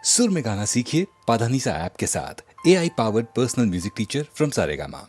सुर में गाना सीखिए पाधानीसा ऐप के साथ। AI powered personal music teacher from Saregama.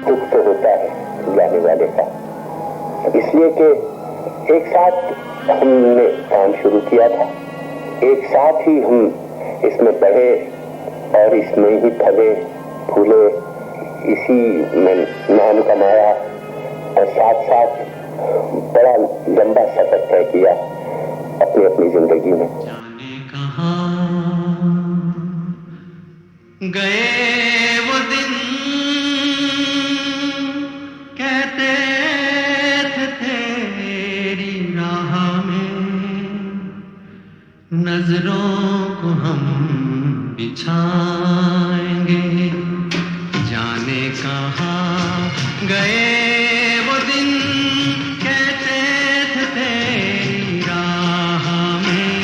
दुख तो होता है जाने वाले का, इसलिए कि एक साथ हमने काम शुरू किया था, एक साथ ही हम इसमें बढ़े और इसमें ही फले फूले, इसी में नाम कमाया और साथ साथ बड़ा लंबा सफर तय किया अपनी अपनी जिंदगी में। जाने कहाँ गए वो दिन, कहते थे तेरी राह में नजरों को हम बिछाएंगे। जाने कहाँ गए वो दिन, कहते थे तेरी राह में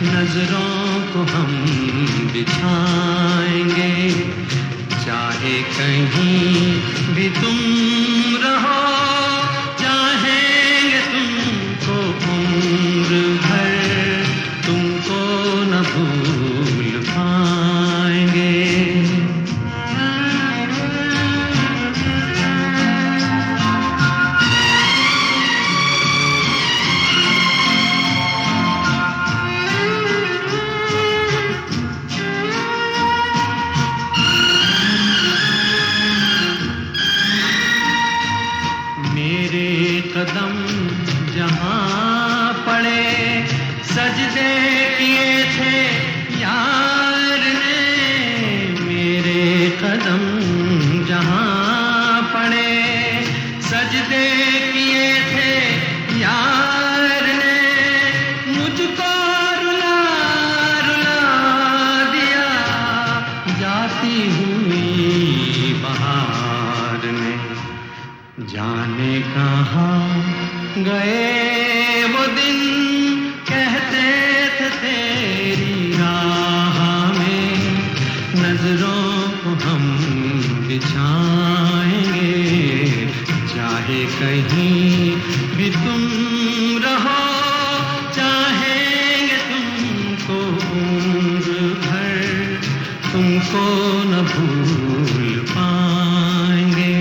नजरों को हम बिछाएंगे। चाहे कहीं भी तुम रहो, चाहेंगे तुमको उम्र भर, तुमको न भूल पाएंगे। मेरे कदम जहाँ पड़े, सजदे किए थे यार ने। मेरे कदम जहाँ पड़े, सजदे किए थे यार ने। मुझको रुला रुला दिया जाती हुई बहार ने। जाने कहाँ गए वो दिन, कहते थे तेरी राह में नजरों को हम बिछाएंगे। चाहे कहीं भी तुम रहो, चाहेंगे तुमको उम्र भर, तुमको न भूल पाएंगे।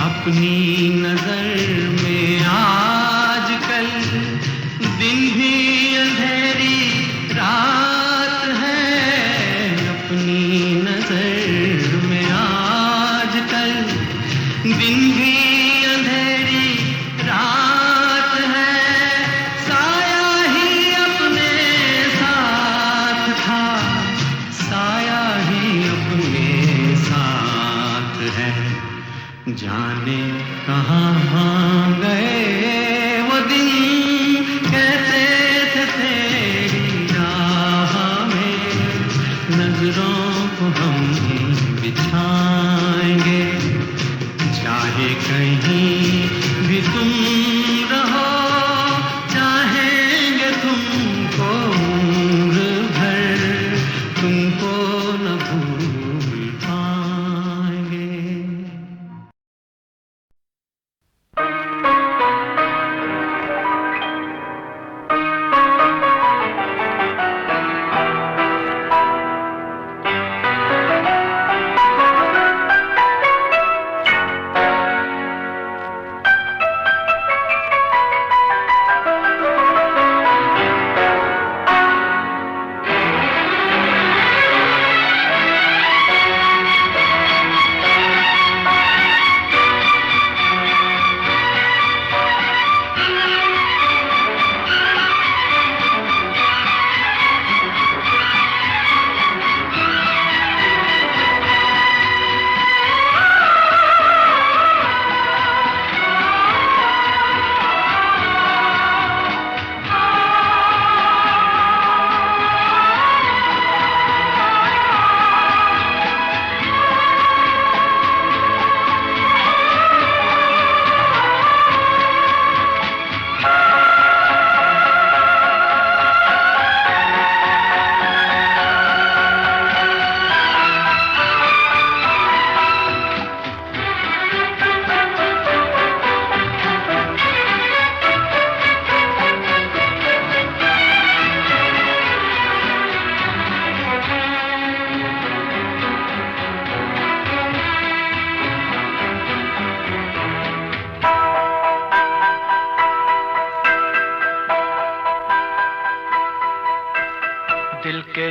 अपनी नजर में आजकल दिन भी अंधेरी रात है। अपनी नजर में आजकल दिन भी अंधेरी रात है। साया ही अपने साथ था, साया ही अपने साथ है। जाने कहाँ गए वो दिन, कहते थे तेरी राह में नजरों को हम बिछाएंगे। चाहे कहीं भी तुम रहो, चाहेंगे तुमको उम्र भर, तुमको न भूल पाएंगे।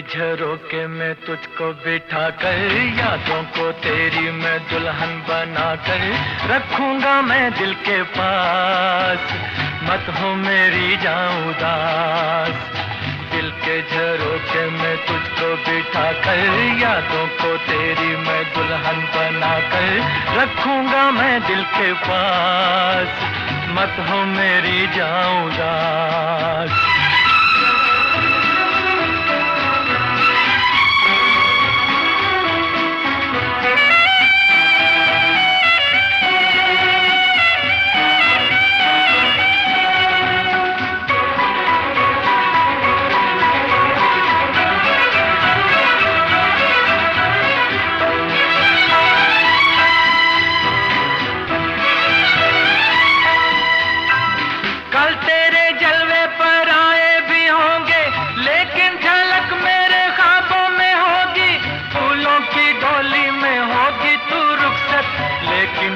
झरोके में तुझको बिठा कर, यादों को तेरी मैं दुल्हन बना कर रखूंगा मैं दिल के पास, मत हो मेरी जान उदास। दिल के झरोके में तुझको बिठा कर, यादों को तेरी मैं दुल्हन बना कर रखूंगा मैं दिल के पास, मत हो मेरी जान उदास।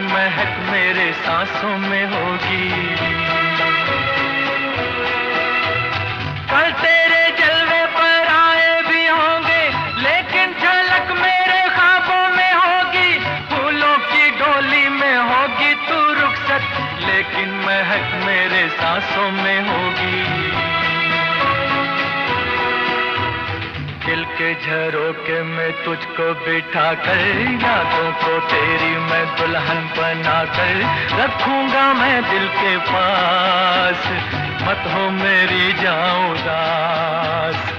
महक मेरे सांसों में होगी, कल तेरे जलवे पर आए भी होंगे, लेकिन झलक मेरे ख्वाबों में होगी। फूलों की डोली में होगी तू रुखसत, लेकिन महक मेरे सांसों में होगी। दिल के झरोके में तुझको बिठा कर, यादों को तेरी मैं दुल्हन बना कर रखूंगा मैं दिल के पास, मत हो मेरी जान उदास।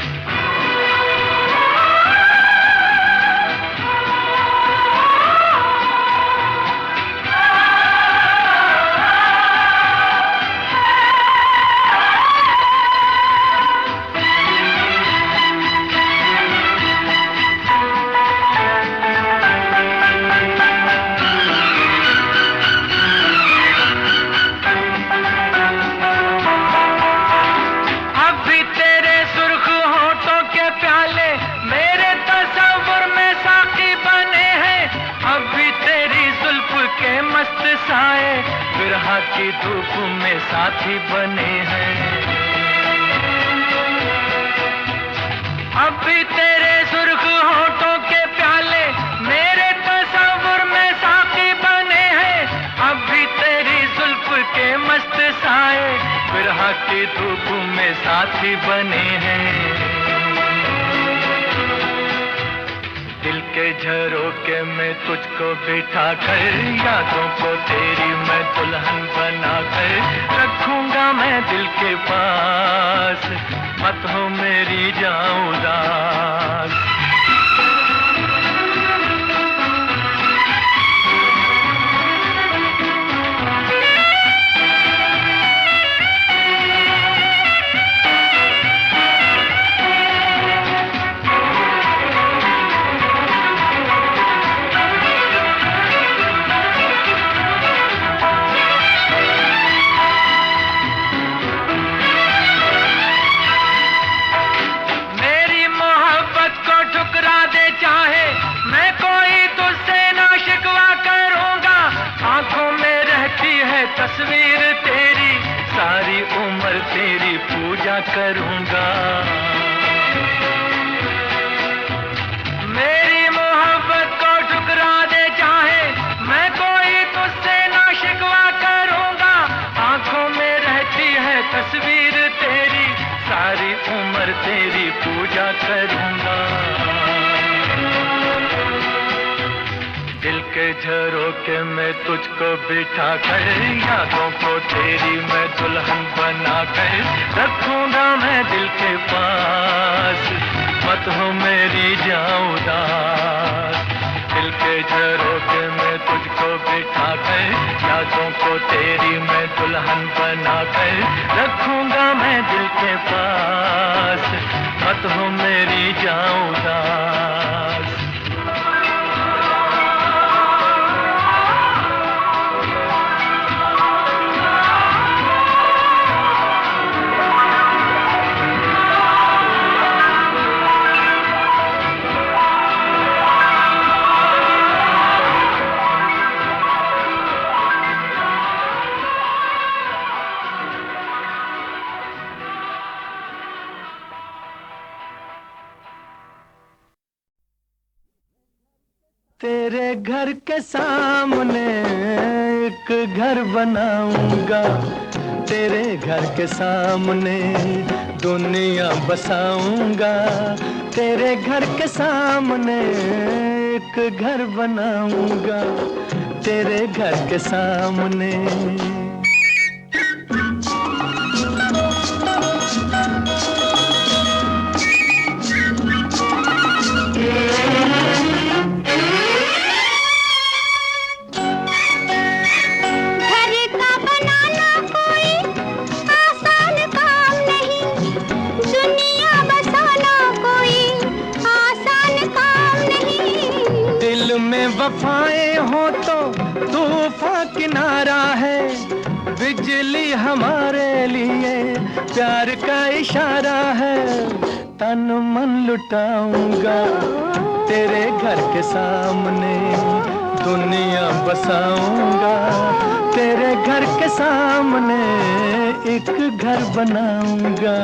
बिरहा की धूप में साथी बने हैं, अब भी तेरे सुर्ख होठों के प्याले मेरे तस्वुर में साथी बने हैं। अब भी तेरी जुल्फ के मस्त साए बिरहा की धूप में साथी बने हैं। दिल के झरोके में तुझको बिठा कर, यादों को तेरी मैं दुल्हन बना कर रखूंगा मैं दिल के पास, मत हो मेरी जान उदास। तस्वीर तेरी सारी उम्र तेरी पूजा करूंगा, मेरी मोहब्बत को ठुकरा दे चाहे मैं कोई तुझसे ना शिकवा करूंगा। आंखों में रहती है तस्वीर तेरी सारी उम्र तेरी पूजा करूंगा। दिल के झरोके में तुझको बिठा कर, यादों को तेरी मैं दुल्हन बना कर रखूंगा मैं दिल के पास, मत हो मेरी जान उदास। दिल के झरोके में तुझको बिठा कर, यादों को तेरी मैं दुल्हन बना कर रखूंगा मैं दिल के पास, मत हो मेरी जान उदास। तेरे घर के सामने एक घर बनाऊंगा, तेरे घर के सामने दुनिया बसाऊंगा, तेरे घर के सामने एक घर बनाऊंगा, तेरे घर के सामने। वफाएं हो तो तूफान किनारा है, बिजली हमारे लिए प्यार का इशारा है। तन मन लुटाऊंगा, तेरे घर के सामने दुनिया बसाऊंगा, तेरे घर के सामने एक घर बनाऊंगा,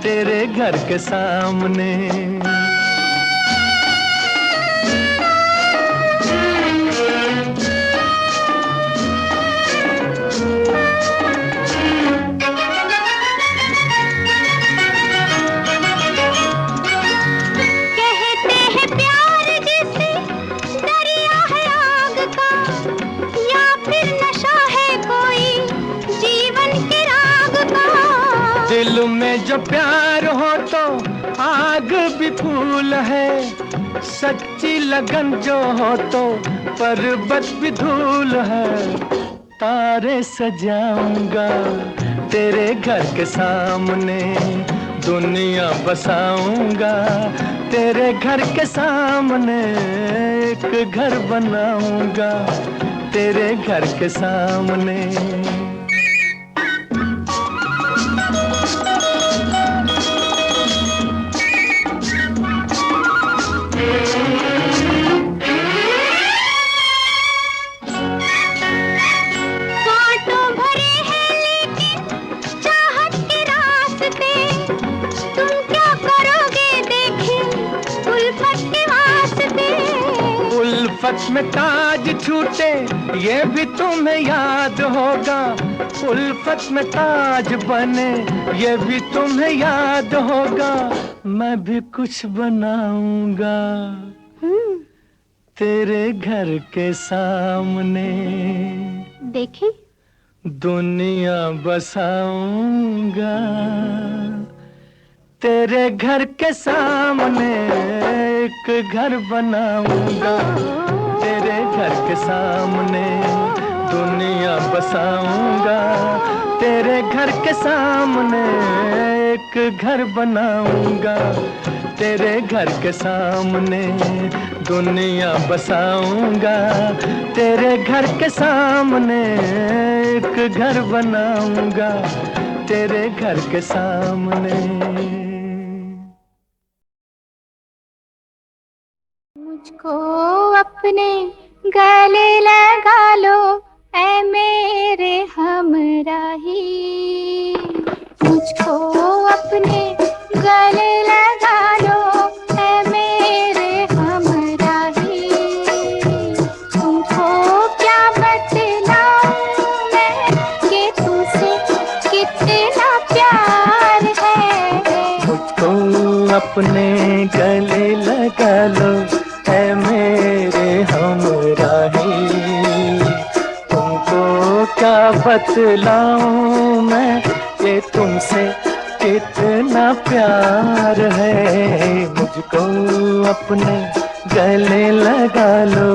तेरे घर के सामने। दिल में जो प्यार हो तो आग भी फूल है, सच्ची लगन जो हो तो पर्वत भी धूल है। तारे सजाऊंगा, तेरे घर के सामने दुनिया बसाऊंगा, तेरे घर के सामने एक घर बनाऊंगा, तेरे घर के सामने। उल्फत में ताज छूटे ये भी तुम्हें याद होगा, उल्फत में ताज बने ये भी तुम्हें याद होगा। मैं भी कुछ बनाऊंगा तेरे घर के सामने, देखी दुनिया बसाऊंगा, तेरे घर के सामने एक घर बनाऊंगा, तेरे घर के सामने दुनिया बसाऊंगा, तेरे घर के सामने एक घर बनाऊंगा, तेरे घर के सामने दुनिया बसाऊंगा, तेरे घर के सामने एक घर बनाऊंगा, तेरे घर के सामने। मुझको अपने गले लगा लो ऐ मेरे हमराही, मुझको अपने गले लगा लो ऐ मेरे हमराही। तुमको क्या बतलाऊं मैं कि तुझसे कितना प्यार है। मुझको अपने गले लगा लो ऐ मेरे हमराही, तुमको क्या बतलाऊं मैं कि तुमसे कितना प्यार है। मुझको अपने गले लगा लो।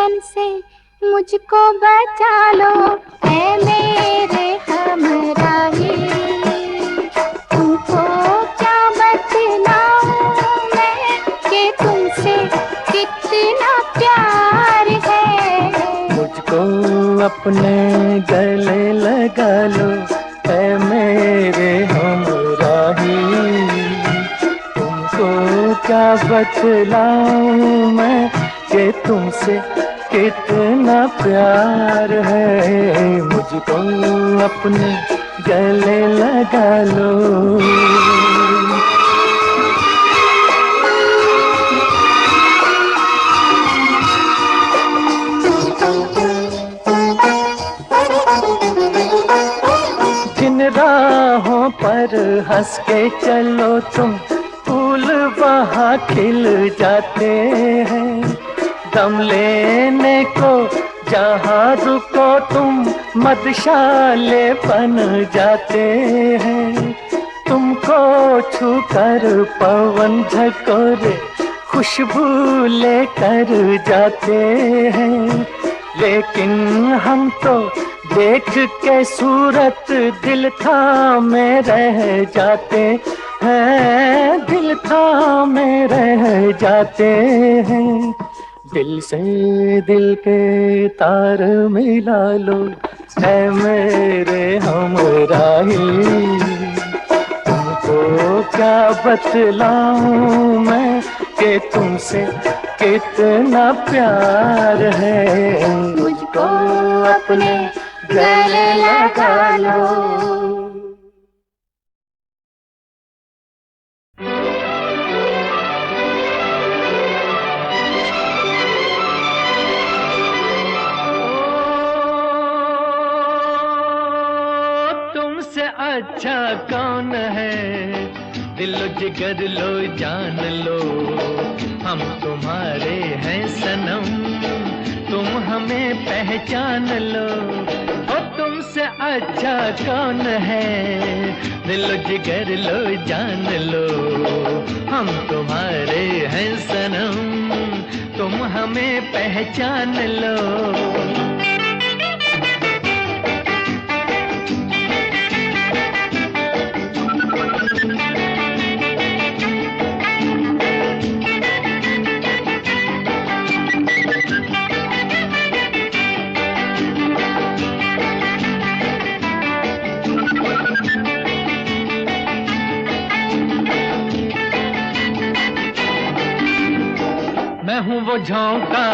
बंधन से मुझको बचा लो, ऐ मेरे हमराही। तुमको क्या बतलाऊं मैं कि तुमसे कितना प्यार है। मुझको अपने गले लगा लो, ऐ मेरे हमराही। तुमको क्या बतलाऊं मैं कि तुमसे कितना प्यार है। मुझको अपने गले लगा लो। जिन राहों पर हंस के चलो तुम, फूल वहाँ खिल जाते हैं। दम लेने को जहाँ रुको तुम, मधुशाले बन जाते हैं। तुमको छूकर पवन झकोरे खुशबू लेकर जाते हैं। लेकिन हम तो देख के सूरत दिल थामे रह जाते हैं, दिल थामे रह जाते हैं। दिल से दिल के तार मिला लो, ऐ मेरे हमराही। तुमको क्या बतलाऊं मैं कि तुमसे कितना प्यार है। मुझको अपने गले लगा लो। अच्छा कौन है, दिलो जिगर लो जान लो, हम तुम्हारे हैं सनम, तुम हमें पहचान लो। ओ तुमसे अच्छा कौन है, दिलो जिगर लो जान लो, हम तुम्हारे हैं सनम, तुम हमें पहचान लो। मैं हूँ वो झोंका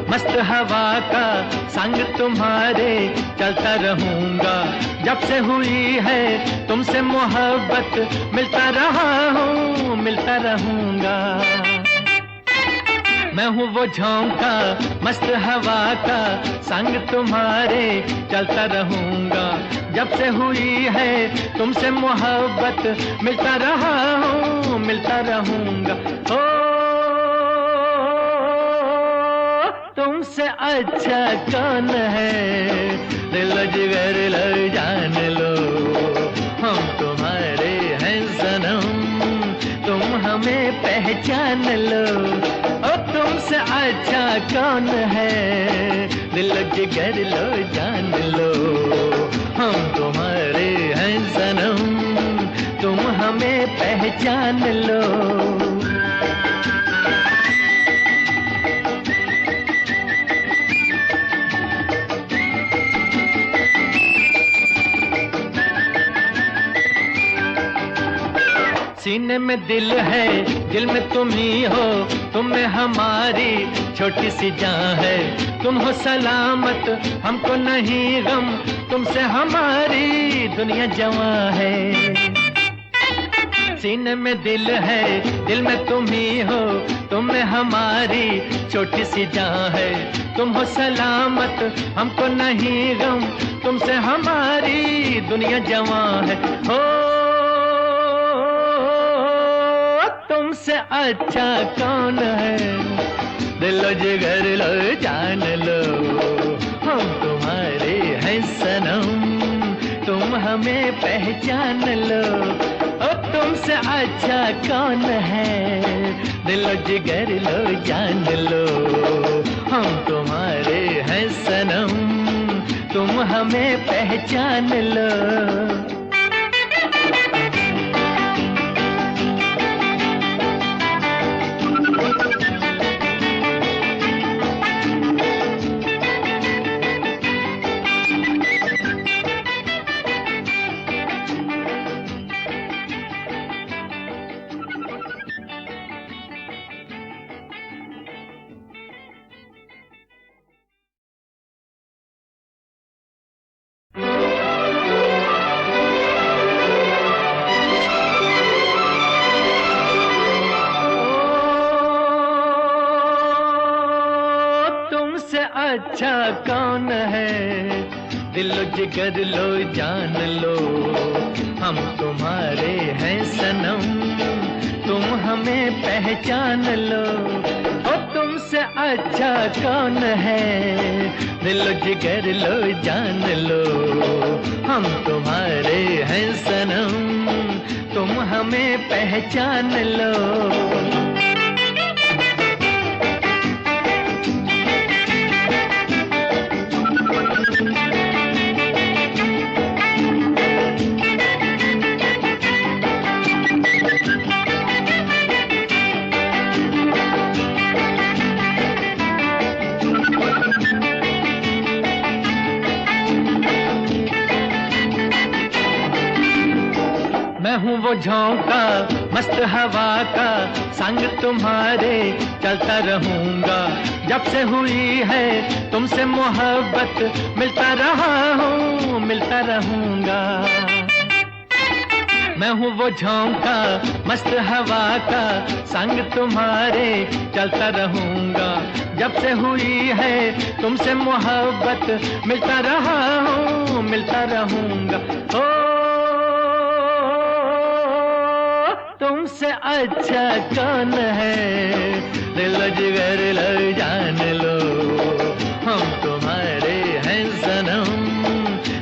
मस्त हवा का, संग तुम्हारे चलता रहूंगा। जब से हुई है तुमसे मोहब्बत, मिलता रहा हूँ मिलता रहूंगा। मैं हूँ वो झोंका मस्त हवा का, संग तुम्हारे चलता रहूंगा। जब से हुई है तुमसे मोहब्बत, मिलता रहा हूँ मिलता रहूंगा। ओ तुमसे अच्छा कौन है, दिल जिगर लो जान लो, हम तुम्हारे हैं सनम, तुम हमें पहचान लो। ओ तुमसे अच्छा कौन है, दिल जिगर लो जान लो, हम तुम्हारे हैं सनम, तुम हमें पहचान लो। सीने में दिल है, दिल में तुम ही हो, तुम में हमारी छोटी सी जान है। तुम हो सलामत, हमको नहीं गम, तुमसे हमारी दुनिया जवां है। सीने में दिल है, दिल में तुम ही हो, तुम में हमारी छोटी सी जान है। तुम हो सलामत, हमको नहीं गम, तुमसे हमारी दुनिया जवां है। हो तुमसे अच्छा कौन है, दिल जिगर लो जान लो, हम तुम्हारे हैं सनम, तुम हमें पहचान लो। ओ तुमसे अच्छा कौन है, दिल जिगर लो जान लो, हम तुम्हारे हैं सनम, तुम हमें पहचान लो। अच्छा कौन है, दिलो जिगर लो जान लो, हम तुम्हारे हैं सनम, तुम हमें पहचान लो। ओ तुमसे अच्छा कौन है, दिलो जिगर लो जान लो, हम तुम्हारे हैं सनम, तुम हमें पहचान लो। मैं हूँ वो झोंका मस्त हवा का, संग तुम्हारे चलता रहूंगा। जब से हुई है तुमसे मोहब्बत, मिलता रहा हूँ मिलता रहूंगा। मैं हूँ वो झोंका मस्त हवा का, संग तुम्हारे चलता रहूंगा। जब से हुई है तुमसे मोहब्बत, मिलता रहा हूँ मिलता रहूंगा। ओ तुमसे अच्छा कौन है, दिल जिगर लो जान लो, हम तुम्हारे हैं सनम,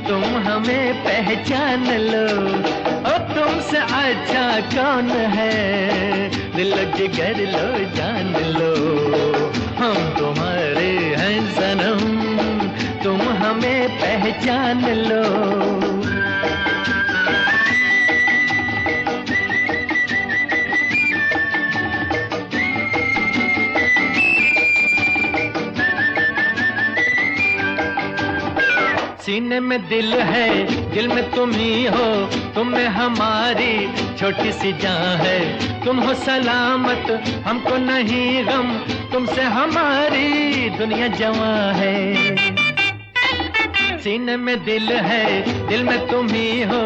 तुम हमें पहचान लो। ओ तुमसे अच्छा कौन है, दिल जिगर लो जान लो, हम तुम्हारे हैं सनम, तुम हमें पहचान लो। सीने में दिल है, दिल में तुम ही हो, तुम में हमारी छोटी सी जान है। तुम हो सलामत हमको नहीं गम, तुमसे हमारी दुनिया जवां है। सीने में दिल है, दिल में तुम ही हो,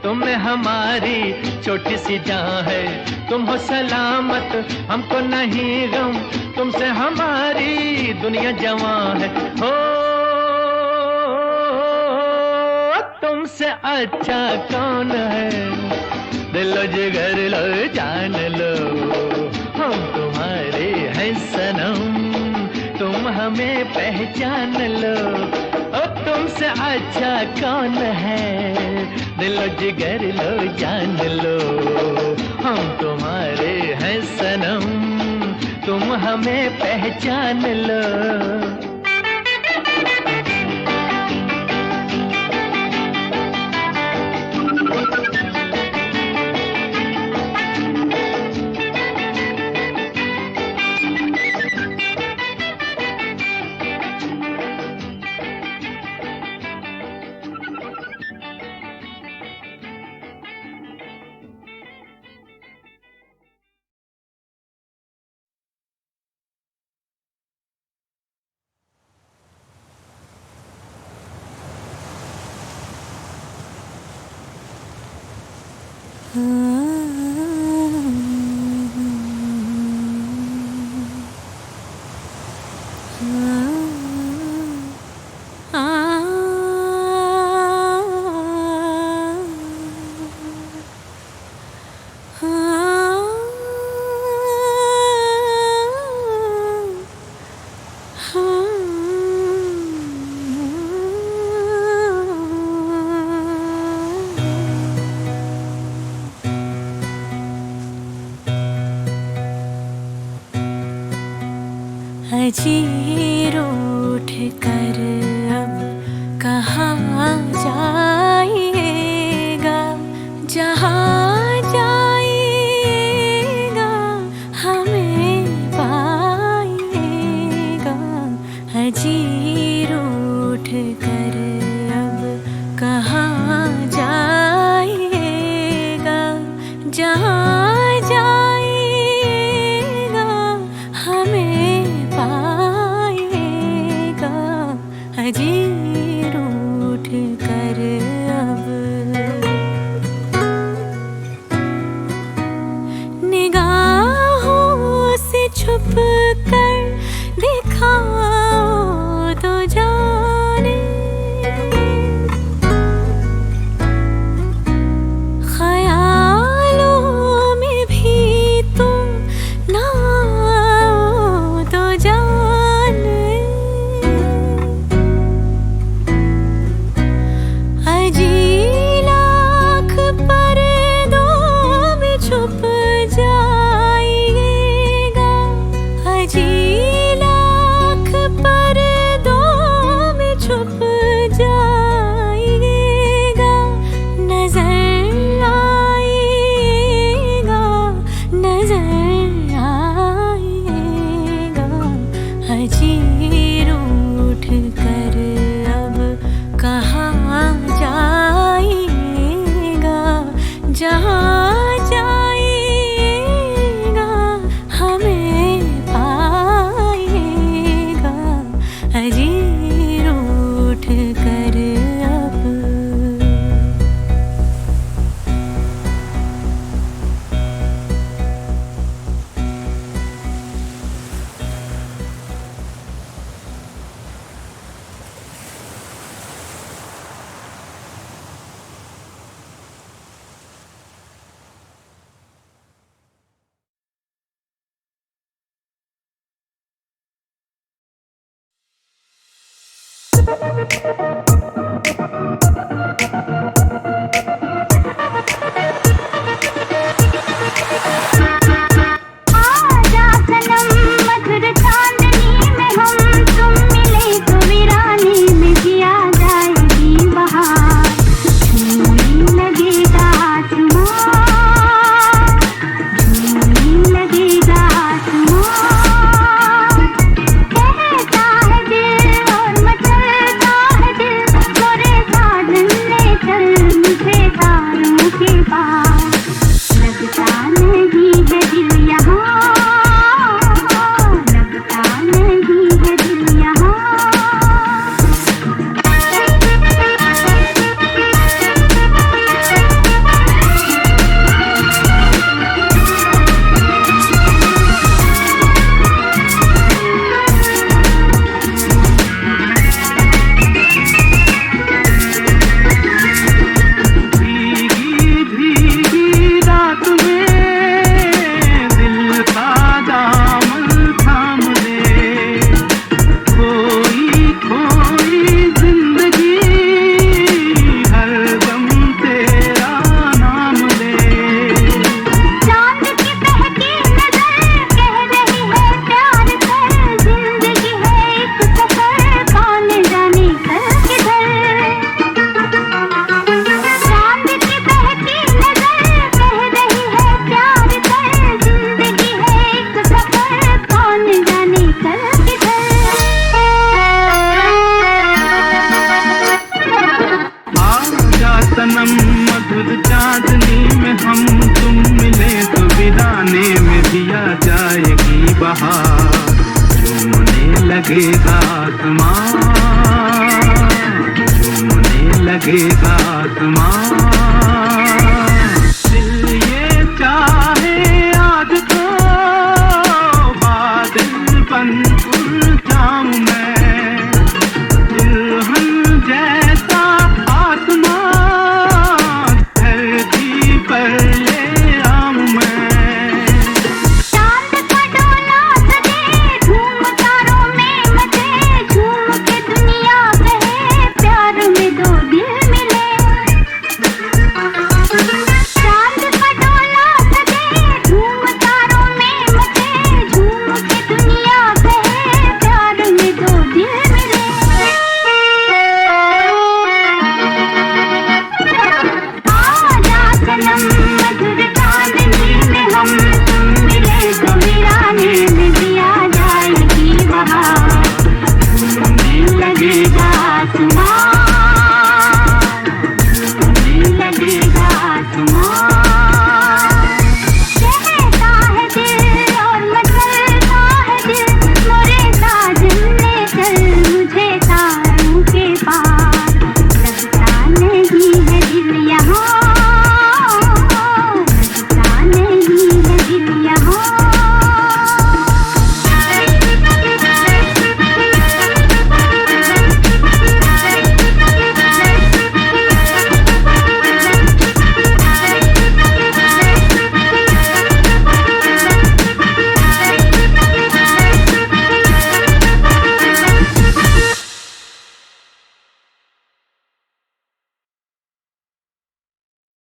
तुम में हमारी छोटी सी जान है। तुम हो सलामत हमको नहीं गम, तुमसे हमारी दुनिया जवां है। हो तुमसे अच्छा कौन है, दिलो जिगर लो जान लो, हम तुम्हारे हैं सनम, तुम हमें पहचान लो। ओ तुमसे अच्छा कौन है, दिलो जिगर लो जान लो, हम तुम्हारे हैं सनम, तुम हमें पहचान लो। हजीर उठ कर अब कहाँ जाइएगा, जहाँ जाइएगा हमें पाइएगा। हजीर उठ कर अब कहाँ जाइएगा, जहाँ जाइएगा हमें पाइएगा। हजीर उठ कर अब निगाहों से छुप कर दिखाओ तो जाने, ख्यालों में भी तुम ना आओ तो जाने। अजी लाख पर्दों में छुप जाइएगा, अजी लाख पर्दों में छुप जाइएगा। नजर आइएगा, नजर आइएगा। हजीर उठ कर अब कहाँ जाइएगा, जहाँ जाइएगा हमें पाइएगा। हजीर उठ कर अब आजा सनम मधुर चांदनी में हम तुम मिले तो वीरानी में जिया जाएगी बहार। झूमने लगेगा आसमान, झूमने लगेगा आसमान। कहता है दिल और मचलता है दिल, मोरे साजन ले चल मुझे तारों के पार। लगता नहीं है दिल यहाँ, लगता नहीं है दिल यहाँ। भीगी भीगी रात में दिल का दामन थाम ले, खोई खोई जिंदगी हरदम तेरा नाम ले। चांद की बहकी नजर कह रही है प्यार कर, जिंदगी है एक सफर कौन जाने कल किधर। चांद की बहकी नजर कह रही है प्यार कर, जिंदगी है एक सफर कौन जाने कल किधर। आजा सनम मधुर चांदनी में हम तुम मिले तो वीराने में दिया जाएगी बहार। झूमने लगेगा आसमान, झूमने लगेगा